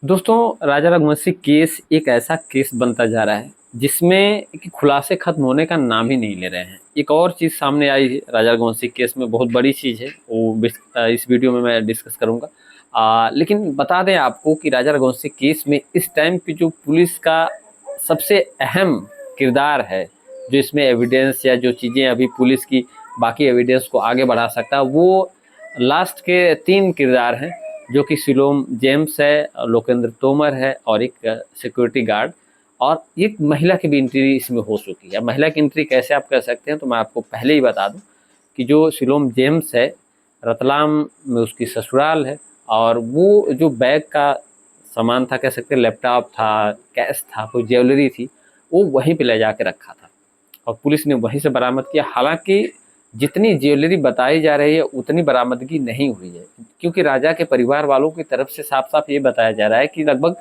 दोस्तों, राजा रघुवंशी केस एक ऐसा केस बनता जा रहा है जिसमें कि खुलासे खत्म होने का नाम ही नहीं ले रहे हैं। एक और चीज़ सामने आई है राजा रघुवंशी केस में, बहुत बड़ी चीज़ है वो इस वीडियो में मैं डिस्कस करूंगा। लेकिन बता दें आपको कि राजा रघुवंशी केस में इस टाइम की जो पुलिस का सबसे अहम किरदार है, जो इसमें एविडेंस या जो चीज़ें अभी पुलिस की बाकी एविडेंस को आगे बढ़ा सकता है, वो लास्ट के 3 किरदार हैं, जो कि सिलोम जेम्स है, लोकेंद्र तोमर है और एक सिक्योरिटी गार्ड। और एक महिला की भी एंट्री इसमें हो चुकी है। महिला की एंट्री कैसे आप कर सकते हैं, तो मैं आपको पहले ही बता दूं कि जो सिलोम जेम्स है, रतलाम में उसकी ससुराल है। और वो जो बैग का सामान था, कह सकते हैं लैपटॉप था, कैश था, कोई ज्वेलरी थी, वो वहीं पे ले जाके रखा था और पुलिस ने वहीं से बरामद किया। हालांकि जितनी ज्वेलरी बताई जा रही है उतनी बरामदगी नहीं हुई है, क्योंकि राजा के परिवार वालों की तरफ से साफ साफ ये बताया जा रहा है कि लगभग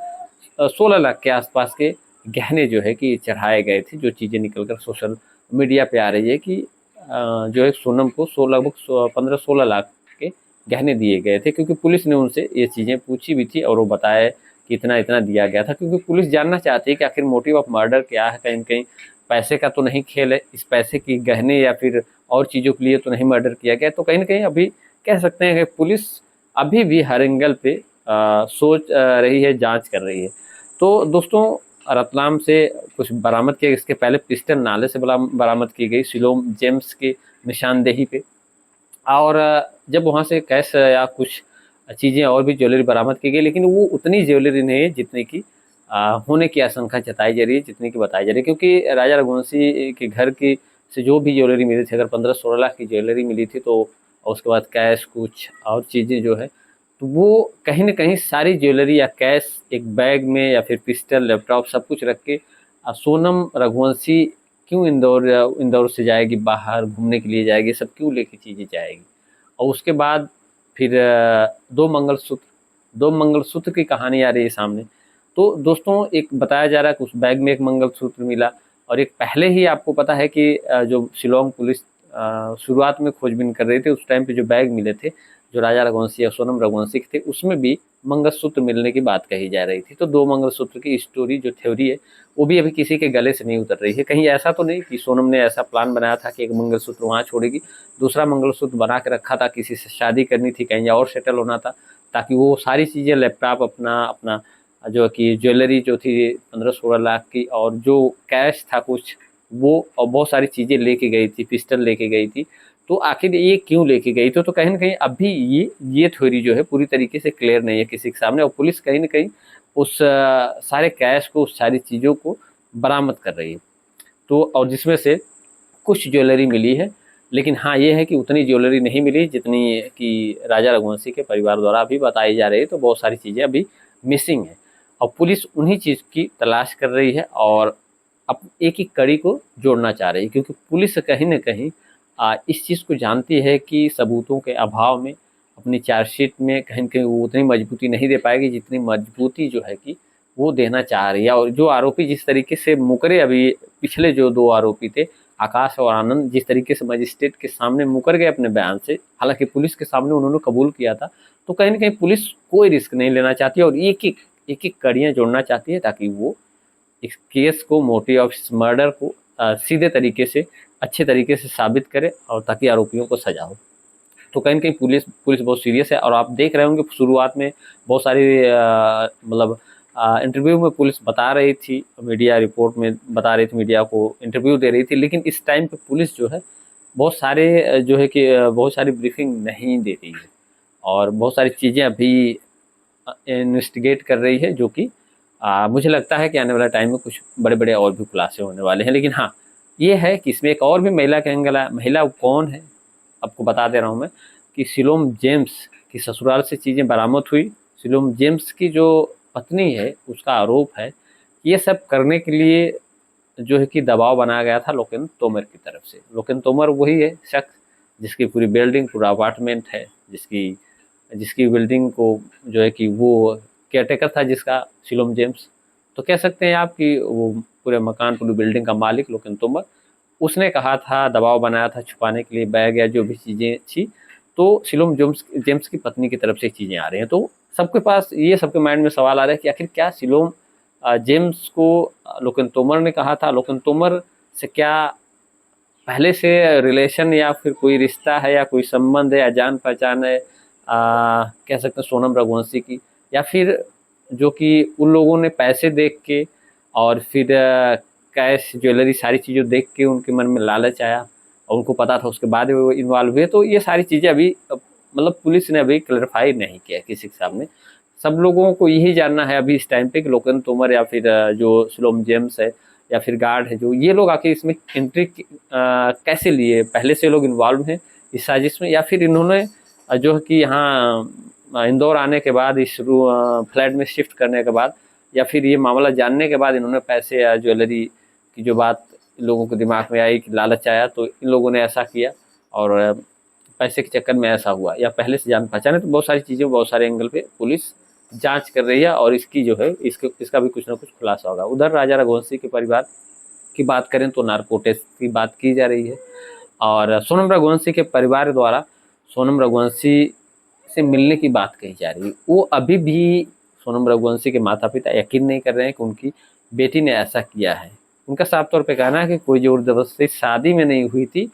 16 लाख के आसपास के गहने जो है कि चढ़ाए गए थे। जो चीज़ें निकलकर सोशल मीडिया पे आ रही है कि जो है सोनम को लगभग 15-16 लाख के गहने दिए गए थे, क्योंकि पुलिस ने उनसे ये चीज़ें पूछी भी थी और वो बताया कि इतना इतना दिया गया था। क्योंकि पुलिस जानना चाहती है कि आखिर मोटिव ऑफ मर्डर क्या है। कहीं कहीं पैसे का तो नहीं खेल है, इस पैसे की गहने या फिर और चीज़ों के लिए तो नहीं मर्डर किया गया। तो कहीं ना कहीं अभी कह सकते हैं कि पुलिस अभी भी हर एंगल पे सोच रही है, जांच कर रही है। तो दोस्तों, रतलाम से कुछ बरामद किया। इसके पहले पिस्टल नाले से बरामद की गई सिलोम जेम्स की निशानदेही पे। और जब वहाँ से कैश या कुछ चीज़ें और भी ज्वेलरी बरामद की गई, लेकिन वो उतनी ज्वेलरी नहीं है जितनी की होने की आशंका जताई जा रही है, जितनी की बताई जा रही है। क्योंकि राजा रघुवंशी के घर की से जो भी ज्वेलरी मिली थी, अगर 15-16 लाख की ज्वेलरी मिली थी, तो उसके बाद कैश कुछ और चीज़ें जो है, तो वो कहीं ना कहीं सारी ज्वेलरी या कैश एक बैग में या फिर पिस्टल लैपटॉप सब कुछ रख के सोनम रघुवंशी क्यों इंदौर इंदौर से जाएगी, बाहर घूमने के लिए जाएगी, सब क्यों लेके चीज़ें जाएगी। और उसके बाद फिर 2 मंगलसूत्र की कहानी आ रही है सामने। तो दोस्तों, एक बताया जा रहा है कि उस बैग में एक मंगलसूत्र मिला। और एक पहले ही आपको पता है कि जो शिलोंग पुलिस शुरुआत में खोजबीन कर रही थी, उस टाइम पे जो बैग मिले थे, जो राजा रघुवंशी या सोनम रघुवंशी के थे, उसमें भी मंगलसूत्र मिलने की बात कही जा रही थी। तो 2 मंगलसूत्र की स्टोरी, जो थ्योरी है, वो भी अभी किसी के गले से नहीं उतर रही है। कहीं ऐसा तो नहीं कि सोनम ने ऐसा प्लान बनाया था कि एक मंगलसूत्र वहाँ छोड़ेगी, दूसरा मंगलसूत्र बना के रखा था, किसी से शादी करनी थी, कहीं और सेटल होना था, ताकि वो सारी चीज़ें लैपटॉप अपना अपना जो कि ज्वेलरी जो थी 15-16 लाख की, और जो कैश था कुछ, वो और बहुत सारी चीज़ें लेके गई थी, पिस्टल लेके गई थी। तो आखिर ये क्यों लेके गई थी? तो कहीं न कहीं अभी ये थ्योरी जो है पूरी तरीके से क्लियर नहीं है किसी के सामने। और पुलिस कहीं न कहीं उस सारे कैश को, उस सारी चीज़ों को बरामद कर रही है। तो और जिसमें से कुछ ज्वेलरी मिली है, लेकिन हाँ, ये है कि उतनी ज्वेलरी नहीं मिली जितनी कि राजा रघुवंशी के परिवार द्वारा अभी बताई जा रही है। तो बहुत सारी चीज़ें अभी मिसिंग है और पुलिस उन्हीं चीज़ की तलाश कर रही है और अब एक-एक कड़ी को जोड़ना चाह रही है। क्योंकि पुलिस कहीं न कहीं इस चीज़ को जानती है कि सबूतों के अभाव में अपनी चार्जशीट में कहीं न कहीं वो उतनी मजबूती नहीं दे पाएगी, जितनी मजबूती जो है कि वो देना चाह रही है। और जो आरोपी जिस तरीके से मुकरे, अभी पिछले जो 2 आरोपी थे, आकाश और आनंद, जिस तरीके से मजिस्ट्रेट के सामने मुकर गए अपने बयान से, हालाँकि पुलिस के सामने उन्होंने कबूल किया था। तो कहीं न कहीं पुलिस कोई रिस्क नहीं लेना चाहती और एक-एक कड़ियाँ जोड़ना चाहती है, ताकि वो इस केस को, मोटिव ऑफ इस मर्डर को सीधे तरीके से, अच्छे तरीके से साबित करे और ताकि आरोपियों को सजा हो। तो कहीं न कहीं पुलिस पुलिस बहुत सीरियस है। और आप देख रहे होंगे शुरुआत में बहुत सारी मतलब इंटरव्यू में पुलिस बता रही थी, मीडिया रिपोर्ट में बता रही थी, मीडिया को इंटरव्यू दे रही थी, लेकिन इस टाइम पे पुलिस जो है बहुत सारे जो है कि बहुत सारी ब्रीफिंग नहीं दे रही है और बहुत सारी चीज़ें अभी इन्वेस्टिगेट कर रही है, जो कि मुझे लगता है कि आने वाला टाइम में कुछ बड़े-बड़े और भी खुलासे होने वाले हैं। लेकिन हाँ, ये है कि इसमें एक और भी महिला का एंगल है। महिला वो कौन है? आपको बता दे रहा हूँ मैं कि सिलोम जेम्स की ससुराल से चीज़ें बरामद हुई। सिलोम जेम्स की जो पत्नी है, उसका आरोप है कि ये सब करने के लिए जो है कि दबाव बनाया गया था लोकेंद्र तोमर की तरफ से। लोकेंद्र तोमर वही है शख्स जिसकी पूरी बिल्डिंग, पूरा अपार्टमेंट है, जिसकी जिसकी बिल्डिंग को जो है कि वो केयरटेकर था, जिसका सिलोम जेम्स। तो कह सकते हैं आप कि वो पूरे मकान, पूरी बिल्डिंग का मालिक लोकेंद्र तोमर। उसने कहा था, दबाव बनाया था छुपाने के लिए बैग या जो भी चीज़ें थी। तो सिलोम जेम्स जेम्स की पत्नी की तरफ से चीज़ें आ रही हैं। तो सबके पास ये सबके माइंड में सवाल आ रहा है कि आखिर क्या सिलोन जेम्स को लोकेन तोमर ने कहा था, लोकेन तोमर से क्या पहले से रिलेशन या फिर कोई रिश्ता है या कोई संबंध है या जान पहचान है, कह सकते हैं सोनम रघुवंशी की, या फिर जो कि उन लोगों ने पैसे देख के और फिर कैश ज्वेलरी सारी चीज़ें देख के उनके मन में लालच आया और उनको पता था, उसके बाद वो इन्वॉल्व हुए। तो ये सारी चीज़ें अभी मतलब पुलिस ने अभी क्लैरिफाई नहीं किया किसी के सामने। सब लोगों को यही जानना है अभी इस टाइम पे कि लोकेन तोमर या फिर जो सिलोन जेम्स है या फिर गार्ड है, जो ये लोग आके इसमें एंट्री कैसे लिए, पहले से लोग इन्वॉल्व हैं इस साजिश में, या फिर इन्होंने जो है कि यहाँ इंदौर आने के बाद इस फ्लैट में शिफ्ट करने के बाद या फिर ये मामला जानने के बाद इन्होंने पैसे या ज्वेलरी की जो बात लोगों के दिमाग में आई कि लालच आया तो इन लोगों ने ऐसा किया और पैसे के चक्कर में ऐसा हुआ, या पहले से जान पहचान है। तो बहुत सारी चीज़ें बहुत सारे एंगल पे पुलिस जांच कर रही है और इसकी जो है इसका भी कुछ ना कुछ खुलासा होगा। उधर राजा रघुवंशी के परिवार की बात करें तो नारकोटिक्स की बात की जा रही है और सोनम रघुवंशी के परिवार द्वारा सोनम रघुवंशी से मिलने की बात कही जा रही है। वो अभी भी सोनम रघुवंशी के माता पिता यकीन नहीं कर रहे हैं कि उनकी बेटी ने ऐसा किया है। उनका साफ तौर पे कहना है कि कोई ज़ोर ज़बरदस्ती शादी में नहीं हुई थी,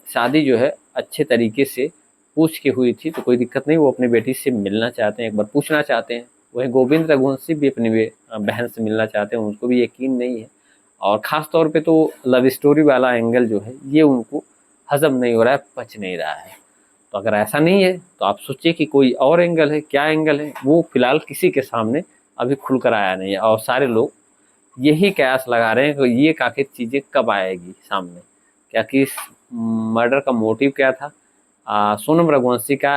शादी जो है अच्छे तरीके से पूछ के हुई थी, तो कोई दिक्कत नहीं। वो अपनी बेटी से मिलना चाहते हैं, एक बार पूछना चाहते हैं। वहीं गोविंद रघुवंशी भी अपनी बहन से मिलना चाहते हैं, उनको भी यकीन नहीं है और ख़ास तौर पे तो लव स्टोरी वाला एंगल जो है ये उनको हज़म नहीं हो रहा है, पच नहीं रहा है। तो अगर ऐसा नहीं है तो आप सोचिए कि कोई और एंगल है, क्या एंगल है, वो फिलहाल किसी के सामने अभी खुल कर आया नहीं है और सारे लोग यही कयास लगा रहे हैं कि ये आखिर चीज़ें कब आएगी सामने, क्या कि इस मर्डर का मोटिव क्या था, सोनम रघुवंशी का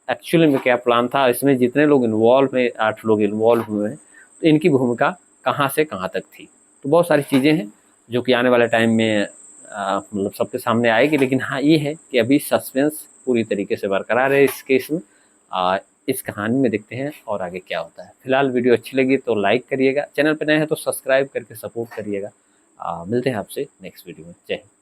एक्चुअली में क्या प्लान था, इसमें जितने लोग इन्वॉल्व हैं, 8 लोग इन्वॉल्व हुए हैं, तो इनकी भूमिका कहाँ से कहाँ तक थी। तो बहुत सारी चीज़ें हैं जो कि आने वाले टाइम में मतलब सबके सामने आएगी। लेकिन हाँ, ये है कि अभी सस्पेंस पूरी तरीके से बरकरार है इस केस में। इस कहानी में देखते हैं और आगे क्या होता है। फिलहाल वीडियो अच्छी लगी तो लाइक करिएगा, चैनल पर नए हैं तो सब्सक्राइब करके सपोर्ट करिएगा। मिलते हैं आपसे नेक्स्ट वीडियो में। जय हिंद।